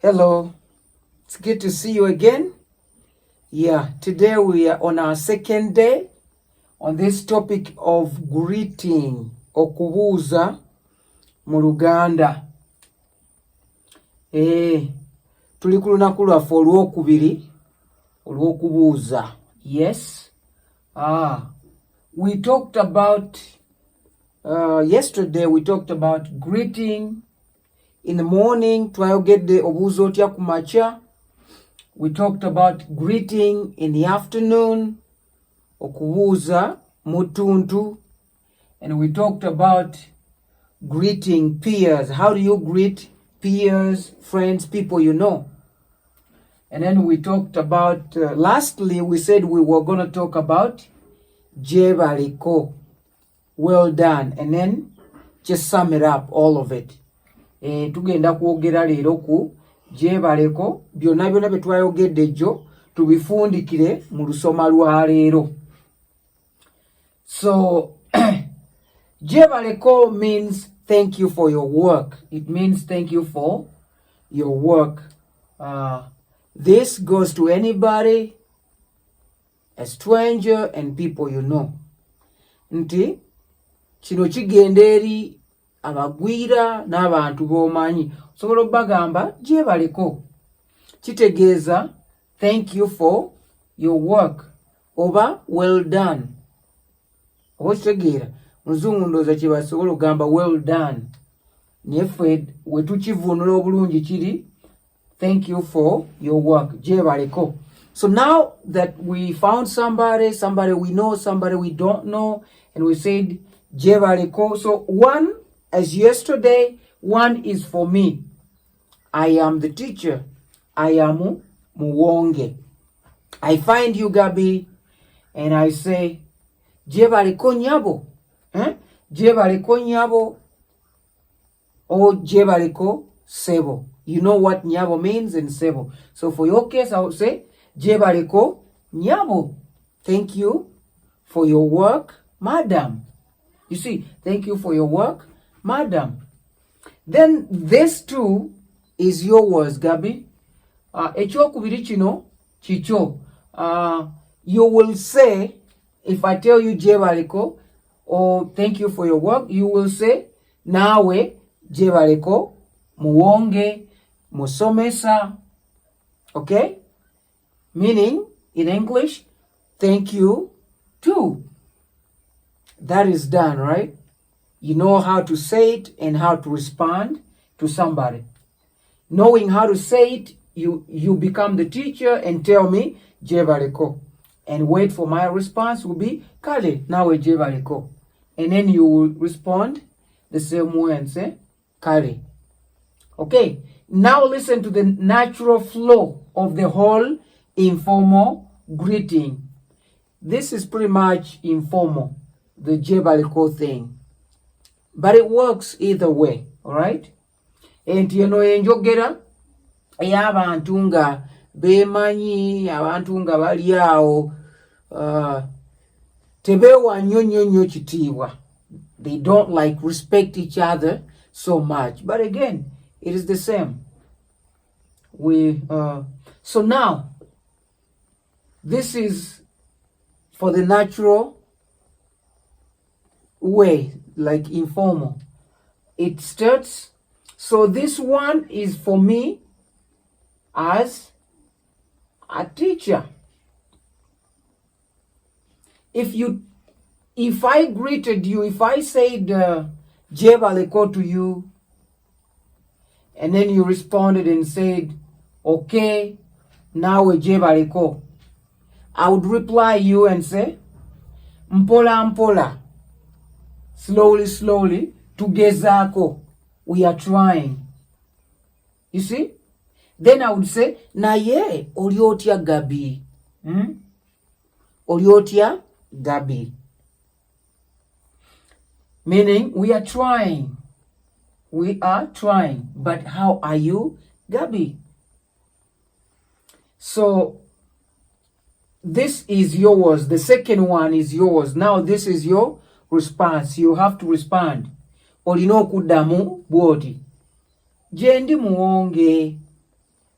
Hello, it's good to see you again. Yeah, today we are on our second day on this topic of greeting, okubuuza mu Luganda. Tuli ku lunaku lwaffe olwokubiri, olwokubuuza. Yes. We talked about, yesterday we talked about greeting in the morning, twayogedde obuuza otya ku makya. We talked about greeting in the afternoon, okubuuza mutuntu. And we talked about greeting peers. How do you greet peers, friends, people you know? And then we talked about, lastly, we said we were going to talk about jebaliko, well done. And then just sum it up, all of it. Tugenda kwogera leero ku jebaleko byonna byonna bye twayogedde jjo tubifundikire mu lusoma lwa leero. So jebaleko means thank you for your work. It means thank you for your work. This goes to anybody, a stranger and people you know. Nti kino kigenda eri abagwira n'abantu b'omanyi. Osobola obbagamba jebaleko, kitegeeza thank you for your work oba well done. Oba kitegeera muzungu ndowooza kye basobola okugamba well done, naye ffe we tukivvuunula obulungi kiri thank you for your work, jebaleko. So now that we found somebody we know, somebody we don't know, and we said jebaleko. So one, as yesterday, one is for me. I am the teacher. I am Muwonge. I find you, Gabi, and I say, jebaleko nyabo. Jebaleko nyabo or jebaleko sebo. You know what nyabo means in sebo. So for your case, I would say, jebaleko nyabo. Thank you for your work, madam. You see, thank you for your work, madam. Then this too is yours, Gabi. Ekyokubiri kino kikyo. You will say, if I tell you jebaleko or thank you for your work, you will say nawe jebaleko muwonge musomesa. Okay? Meaning, in English, thank you too. That is done, right? You know how to say it and how to respond to somebody. Knowing how to say it, you become the teacher and tell me jebaleko. And wait for my response will be kale nawe jebaleko. And then you will respond the same way and say kale. Okay, now listen to the natural flow of the whole informal greeting. This is pretty much informal, the jebaleko thing. But it works either way, all right? And you know, enjogera ey'abantu nga beemanyi, abantu nga bali awo, tebeewa nnyo kitiibwa. They don't like respect each other so much. But again, it is the same. So now, this is for the natural way, like informal. It starts, so this one is for me as a teacher. If I greeted you, if I said jebaleko to you, and then you responded and said, okay, nawe jebaleko, I would reply you and say, mpola mpola, slowly, tugezaako, we are trying. You see? Then I would say, naye oliotya Gabi. Oliotya Gabi. Meaning, we are trying. We are trying. But how are you, Gabi? So, this is yours. The second one is yours. Now, this is your response. You have to respond. Olina okuddamu bw'oti. Gye ndi Muwonge.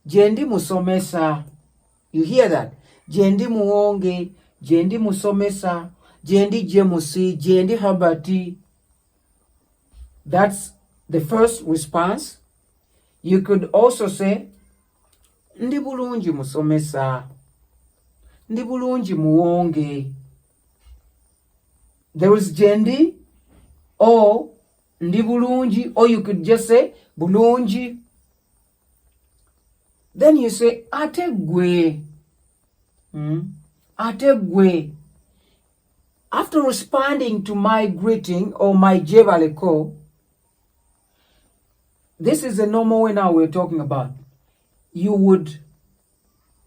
Jendi musomesa. You hear that? Jendi muwonge, jendi musomesa, jendi jemusi, jendi habati. That's the first response. You could also say, ndi bulungi musomesa, ndi bulungi muwonge. There is jendi or ndi bulungi, or you could just say bulungi. Then you say ate gwe. Ate gwe. After responding to my greeting or my jebaleko, this is the normal way now we're talking about. You would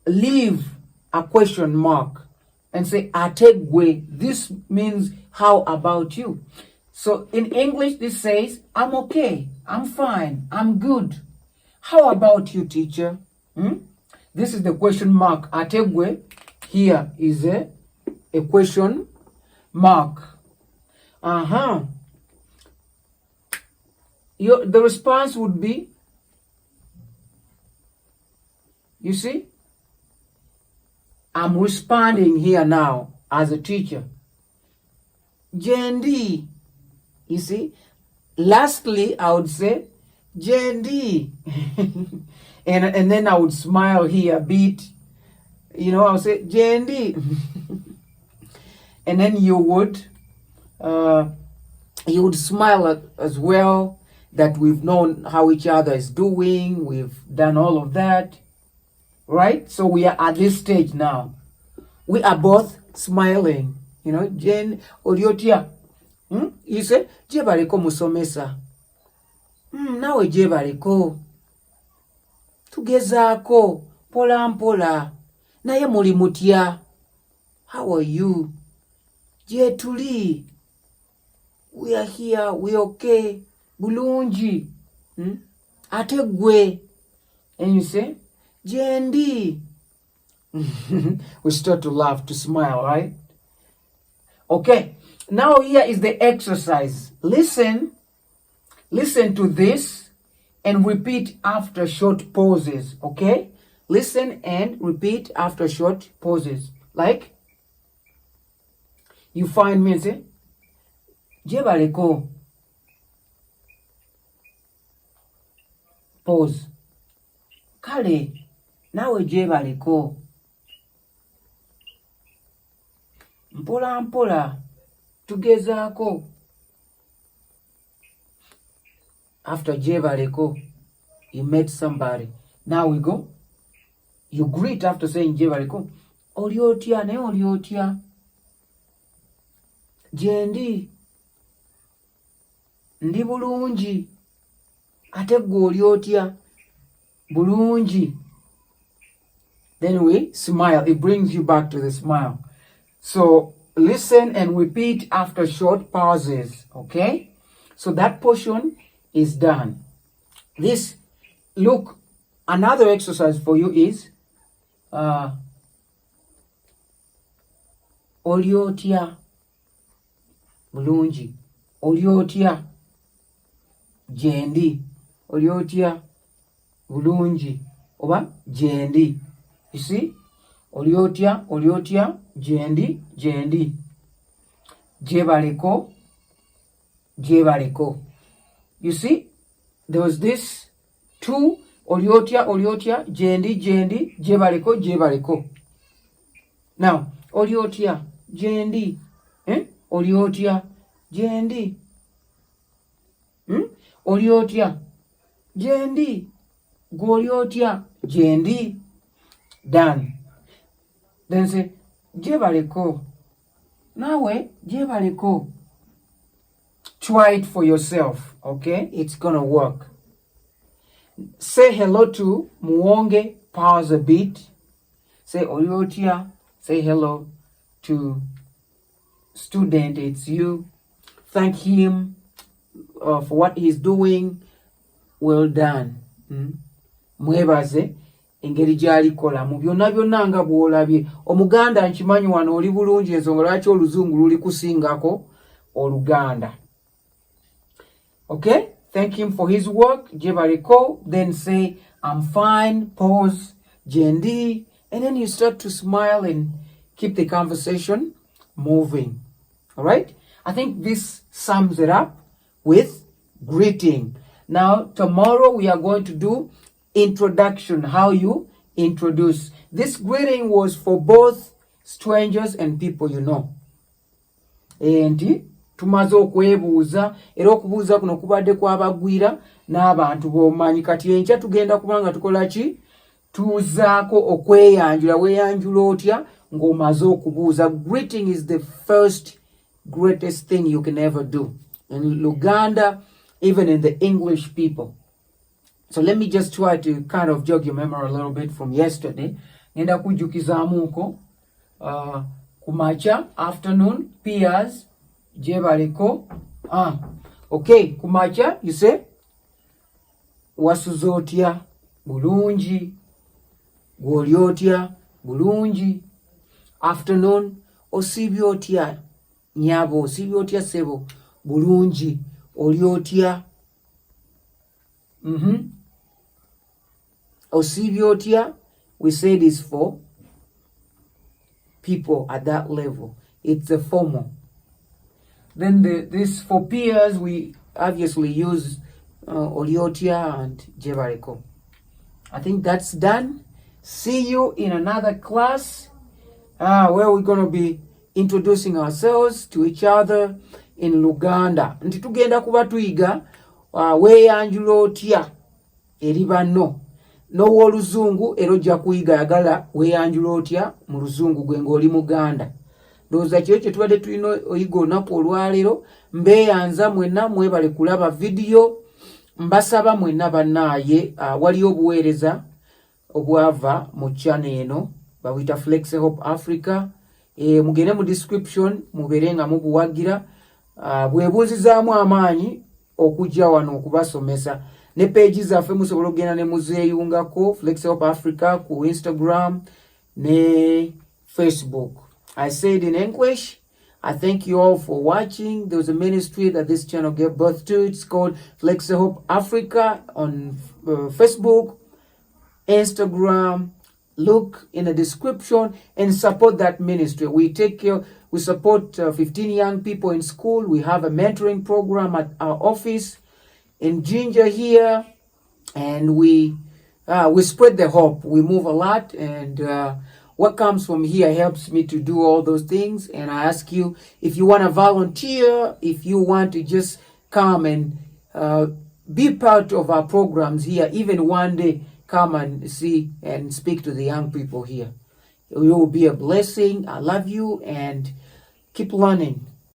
leave a question mark and say ate gwe. This means how about you? So in English this says I'm okay, I'm fine, I'm good. How about you, teacher? This is the question mark. Ategwe, here is a question mark. The response would be, you see, I'm responding here now as a teacher. Jendi, you see. Lastly, I would say, Jendi. And then I would smile here a bit. You know, I would say, Jendi. And then you would smile as well, that we've known how each other is doing. We've done all of that. Right? So we are at this stage now. We are both smiling. You know, Jen Oliotia. You say, Jebareko musomesa. Nawe jebareko. Tugezaako pola mpola. Naye muli mutya. How are you? Jetuli. We are here. We okay. Bulungi. Ate gwe. And you say, Jendi. We start to laugh, to smile, right? Okay. Now here is the exercise. Listen to this and repeat after short pauses, okay? Listen and repeat after short pauses. Like, you find me and say, Jebaleko. Pause. Kale, nawe jebaleko. Mpola mpola. Tugezaako. After jebaleko, you met somebody. Now we go. You greet after saying jebaleko. Oliotia ne oliotia. Jendi. Ndi bulungi. Ate gwe oliotia. Bulungi. Then we smile. It brings you back to the smile. So listen and repeat after short pauses. Okay? So that portion is done. This, look, another exercise for you is oliotia bulungi, oliotia jendi, oliotia bulungi, oba jendi. You see? Oliotia, oliotia, jendi, jendi. Jebaleko, jebaleko. You see? There was this two, oliotia, oliotia, jendi, jendi, jebaleko, jebaleko. Now, oliotia, jendi, oliotia, jendi. Oliotia, jendi, goliotia, jendi. Done. Then say, jebaleko. Nawe, jebaleko. Try it for yourself, okay? It's gonna work. Say hello to Muwonge, pause a bit. Say oliotia. Say hello to student, it's you. Thank him for what he's doing. Well done. Mwebaze. Engeri gy'alikola mu byonna byonna nga bw'olabye. Omuganda nkimanyi wano oli bulungi, ensonga lwaki oluzungu luli kusingako oluganda. Okay? thank him for his work, Jebariko, then say, I'm fine, pause, GND, and then you start to smile and keep the conversation moving. All right? I think this sums it up with greeting. Now, tomorrow we are going to do introduction, how you introduce. This greeting was for both strangers and people you know. And tumaze okwebuuza era okubuuza kuno kubadde kwabagwira n'abantu b'omanyi kati enkya tugenda kubanga tukola ki tuzaako okweyanjula weeyanjula otya ng'omaze okubuuza. Greeting is the first greatest thing you can ever do in Luganda, even in the English people. So let me just try to kind of jog your memory a little bit from yesterday. Ngenda kujjukizaamuko kumacha, afternoon, peers, jebariko. Okay, kumacha, you say wasuze otya bulungi, gw'oli otya bulungi. Afternoon, osiibye otya nyabo, osiibye otya sebo bulungi, oli otya osiibye otya. We say this for people at that level. It's a formal. Then this for peers, we obviously use Oliotia and Jebariko. I think that's done. See you in another class where we're going to be introducing ourselves to each other in Luganda. Nti tugenda kuba tuyiga weeyanjula otya eri banno. N'ow'oluzungu era ojja kuyiga yagala weeyanjula otya mu luzungu gwe ng'oli Muganda. Ndowooza kyo kye tubadde tulina oyiga olunaku olwaleero. Mbeeyanza mwenna mwebale kulaba vidiyo. Mbasaba mwenna bannaaye waliyo obuweereza obwava mu channel eno babuyita Flexyhope Africa. Mugende mu description mubeere nga mubuwagira. Bwebunzizaamu amaanyi okujja wano okubasomesa. Ne page zaffe musobola okugenda ne muzeeyungako Flexyhope Africa ku Instagram ne Facebook. I said in English, I thank you all for watching. There was a ministry that this channel gave birth to. It's called Flexyhope Africa on Facebook, Instagram. Look in the description and support that ministry. We support 15 young people in school. We have a mentoring program at our office in Ginger here, and we spread the hope. We move a lot, and what comes from here helps me to do all those things. And I ask you, if you want to volunteer, if you want to just come and be part of our programs here, even one day, come and see and speak to the young people here. You will be a blessing. I love you, and keep learning.